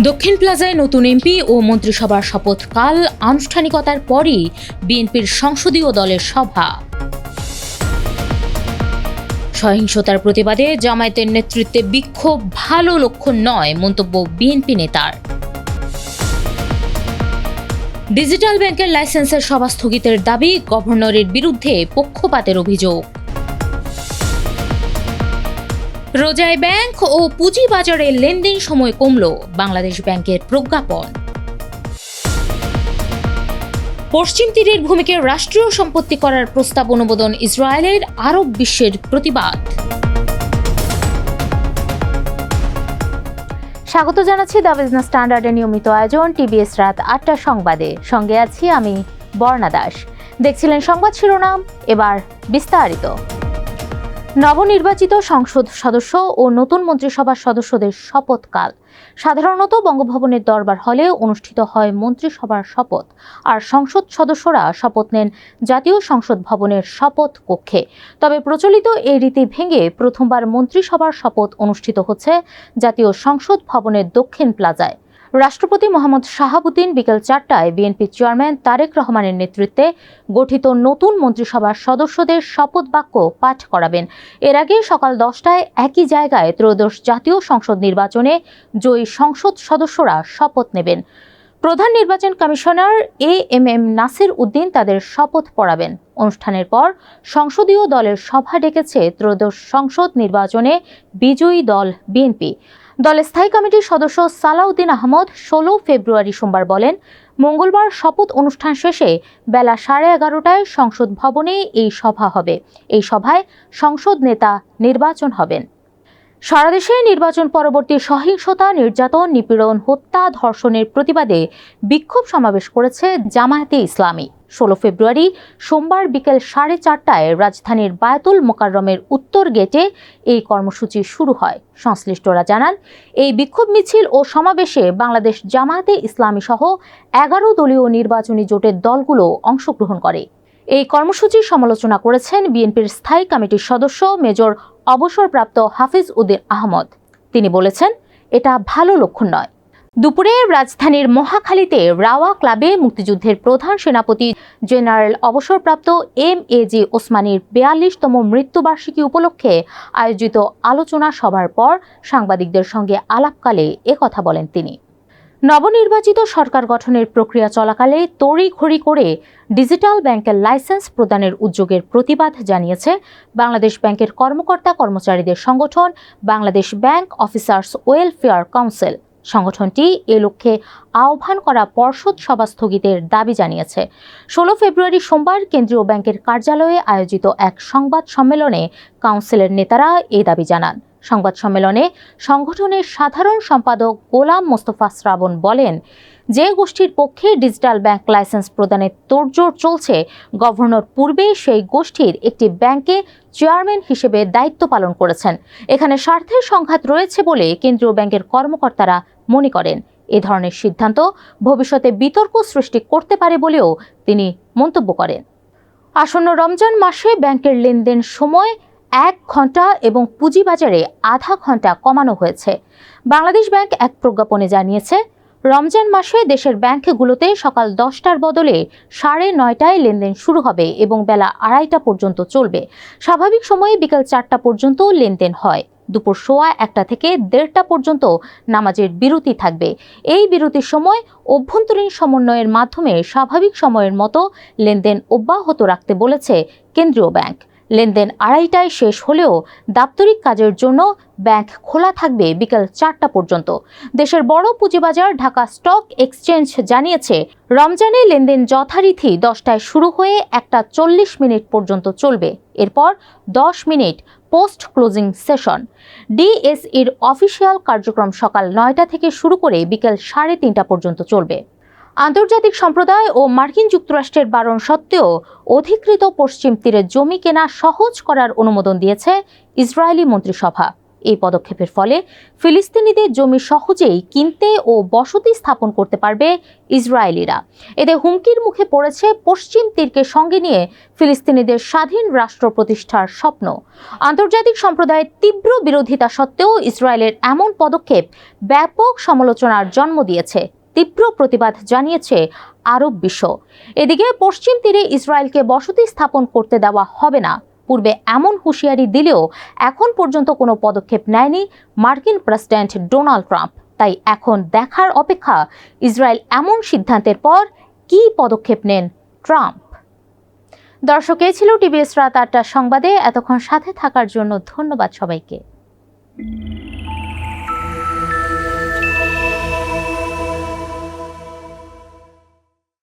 দক্ষিণ প্লাজায় নতুন এমপি ও মন্ত্রিসভার শপথকাল আনুষ্ঠানিকতার পরই বিএনপির সংসদীয় দলের সভা। সহিংসতার প্রতিবাদে জামায়াতের নেতৃত্বে বিক্ষোভ ভালো লক্ষণ নয়, মন্তব্য বিএনপি নেতার। ডিজিটাল ব্যাংকের লাইসেন্সের সভা স্থগিতের দাবি, গভর্নরের বিরুদ্ধে পক্ষপাতের অভিযোগ। রোজায় ব্যাংক ও পুঁজিবাজারে লেনদেন সময় কমল, বাংলাদেশ ব্যাংকের প্রজ্ঞাপন। পশ্চিম তীরের ভূমিকে রাষ্ট্রীয় সম্পত্তি করার প্রস্তাব অনুমোদন ইসরায়েলের, আরব বিশ্বের প্রতিবাদ। স্বাগত জানাচ্ছি দ্য বিজনেস স্ট্যান্ডার্ডের নিয়মিত আয়োজন টিবিএস রাত ৮টার সংবাদে। সঙ্গে আছি আমি বর্ণা দাস। দেখছিলেন সংবাদ শিরোনাম, এবার বিস্তারিত। নবনির্বাচিত সংসদ সদস্য ও নতুন মন্ত্রিসভার সদস্যদের শপথকাল সাধারণত বঙ্গভবনের দরবার হলে অনুষ্ঠিত হয় মন্ত্রিসভার শপথ, আর সংসদ সদস্যরা শপথ নেন জাতীয় সংসদ ভবনের শপথ কক্ষে। তবে প্রচলিত এই রীতি ভেঙে প্রথমবার মন্ত্রিসভার শপথ অনুষ্ঠিত হচ্ছে জাতীয় সংসদ ভবনের দক্ষিণ প্লাজায়। রাষ্ট্রপতি মোহাম্মদ শাহাবুদ্দিন বিকেল ৪টায় বিএনপি চেয়ারম্যান তারেক রহমানের নেতৃত্বে গঠিত নতুন মন্ত্রিসভার সদস্যদের শপথ বাক্য পাঠ করাবেন। এর আগে সকাল ১০টায় একই জায়গায় ত্রয়োদশ জাতীয় সংসদ নির্বাচনে জয়ী সংসদ সদস্যরা শপথ নেবেন। প্রধান নির্বাচন কমিশনার এএমএম নাসির উদ্দিন তাদের শপথ পড়াবেন। অনুষ্ঠানের পর সংসদীয় দলের সভা ডেকেছে ত্রয়োদশ সংসদ নির্বাচনে বিজয়ী দল বিএনপি। দলের স্থায়ী কমিটির সদস্য সালাউদ্দিন আহমদ ১৬ ফেব্রুয়ারি সোমবার বলেন, মঙ্গলবার শপথ অনুষ্ঠান শেষে বেলা 11:30টায় সংসদ ভবনে এই সভা হবে। এই সভায় সংসদ নেতা নির্বাচন হবেন। সারা দেশে নির্বাচন পরবর্তী সহিংসতা, নির্যাতন, নিপীড়ন, হত্যা, ধর্ষণের প্রতিবাদে বিক্ষোভ সমাবেশ করেছে জামায়াতে ইসলামী। ১৬ ফেব্রুয়ারি সোমবার বিকেল 4:30টায় রাজধানীর বায়তুল মোকাররমের উত্তর গেটে এই কর্মসূচি শুরু হয়। সংশ্লিষ্টরা জানান, এই বিক্ষোভ মিছিল ও সমাবেশে বাংলাদেশ জামায়াতে ইসলামী সহ 11 দলীয় নির্বাচনী জোটের দলগুলো অংশগ্রহণ করে। এই কর্মসূচির সমালোচনা করেছেন বিএনপির স্থায়ী কমিটির সদস্য মেজর অবসরপ্রাপ্ত হাফিজ উদ্দিন আহমদ। তিনি বলেছেন, এটা ভালো লক্ষণ নয়। দুপুরে রাজধানীর মহাখালীতে রাওয়া ক্লাবে মুক্তিযুদ্ধের প্রধান সেনাপতি জেনারেল অবসরপ্রাপ্ত এমএজি ওসমানীর ৪২তম মৃত্যুবার্ষিকী উপলক্ষে আয়োজিত আলোচনা সভার পর সাংবাদিকদের সঙ্গে আলাপকালে একথা বলেন তিনি। নবনির্বাচিত সরকার গঠনের প্রক্রিয়া চলাকালে তড়িঘড়ি করে ডিজিটাল ব্যাংকের লাইসেন্স প্রদানের উদ্যোগের প্রতিবাদ জানিয়েছে বাংলাদেশ ব্যাংকের কর্মকর্তা কর্মচারীদের সংগঠন Bangladesh bank officers welfare council. সংগঠনটি এ লক্ষ্যে আহ্বান করা পর্ষদ সভা স্থগিতের দাবি জানিয়েছে। ১৬ ফেব্রুয়ারি সোমবার কেন্দ্রীয় ব্যাংকের কার্যালয়ে আয়োজিত এক সংবাদ সম্মেলনে কাউন্সিলের নেতারা এই দাবি জানান। সংবাদ সম্মেলনে সংগঠনের সাধারণ সম্পাদক গোলাম মোস্তফা শ্রাবণ বলেন, যে গোষ্ঠীর পক্ষে ডিজিটাল ব্যাংক লাইসেন্স প্রদানের তোড়জোড় চলছে, গভর্নর পূর্বে সেই গোষ্ঠীর একটি ব্যাংকে চেয়ারম্যান হিসেবে দায়িত্ব পালন করেছেন। এখানে স্বার্থের সংঘাত রয়েছে বলে কেন্দ্রীয় ব্যাংকের কর্মকর্তারা মনে করেন। এ ধরনের সিদ্ধান্ত ভবিষ্যতে বিতর্ক সৃষ্টি করতে পারে বলেও তিনি মন্তব্য করেন। আসন্ন রমজান মাসে ব্যাংকের লেনদেন সময় 1 ঘন্টা এবং পুঁজিবাজারে আধা ঘন্টা কমানো হয়েছে। বাংলাদেশ ব্যাংক এক প্রজ্ঞাপনে জানিয়েছে, রমজান মাসে দেশের ব্যাংকগুলোতে সকাল 10টার বদলে 9:30টায় লেনদেন শুরু হবে এবং বেলা 2:30টা পর্যন্ত চলবে। স্বাভাবিক সময়ে বিকেল 4টা পর্যন্ত লেনদেন হয়। দুপুর 1:15 থেকে 1:30টা পর্যন্ত নামাজের বিরতি থাকবে। এই বিরতির সময় অভ্যন্তরীণ সমন্বয়ের মাধ্যমে স্বাভাবিক সময়ের মতো লেনদেন অব্যাহত রাখতে বলেছে কেন্দ্রীয় ব্যাংক। লেনদেন 2:30টায় শেষ হলেও দাপ্তরিক কাজের জন্য ব্যাংক খোলা থাকবে বিকেল 4টা পর্যন্ত। দেশের বড় পুঁজিবাজার ঢাকা স্টক এক্সচেঞ্জ জানিয়েছে, রমজানে লেনদেন যথারীতি 10টায় শুরু হয়ে 1:40 পর্যন্ত চলবে। এরপর 10 মিনিট পোস্ট ক্লোজিং সেশন। ডিএসইর অফিসিয়াল কার্যক্রম সকাল 9টা থেকে শুরু করে বিকেল 3:30টা পর্যন্ত চলবে। আন্তর্জাতিক সম্প্রদায় ও মার্কিন যুক্তরাষ্ট্রের বারণ সত্ত্বেও অধিকৃত পশ্চিম তীরে জমি কেনা সহজ করার অনুমোদন দিয়েছে ইসরায়েলি মন্ত্রিসভা। এই পদক্ষেপের ফলে ফিলিস্তিনিদের জমি সহজেই কিনতে ও বসতি স্থাপন করতে পারবে ইসরায়েলিরা। এতে হুমকির মুখে পড়েছে পশ্চিম তীরকে সঙ্গে নিয়ে ফিলিস্তিনিদের স্বাধীন রাষ্ট্র প্রতিষ্ঠার স্বপ্ন। আন্তর্জাতিক সম্প্রদায়ের তীব্র বিরোধিতা সত্ত্বেও ইসরায়েলের এমন পদক্ষেপ ব্যাপক সমালোচনার জন্ম দিয়েছে। তীব্র প্রতিবাদ জানিয়েছে আরব বিশ্ব। এদিকে পশ্চিম তীরে ইসরায়েলকে বসতি স্থাপন করতে দেওয়া হবে না। পূর্বে এমন হুঁশিয়ারি দিলেও এখন পর্যন্ত কোনো পদক্ষেপ নেয়নি মার্কিন প্রেসিডেন্ট ডোনাল্ড ট্রাম্প। তাই এখন দেখার অপেক্ষা ইসরায়েল এমন সিদ্ধান্তের পর কী পদক্ষেপ নেন ট্রাম্প। দর্শক, এই ছিল টিভিএস রাত ৮টার সংবাদে। এতক্ষণ সাথে থাকার জন্য ধন্যবাদ সবাইকে।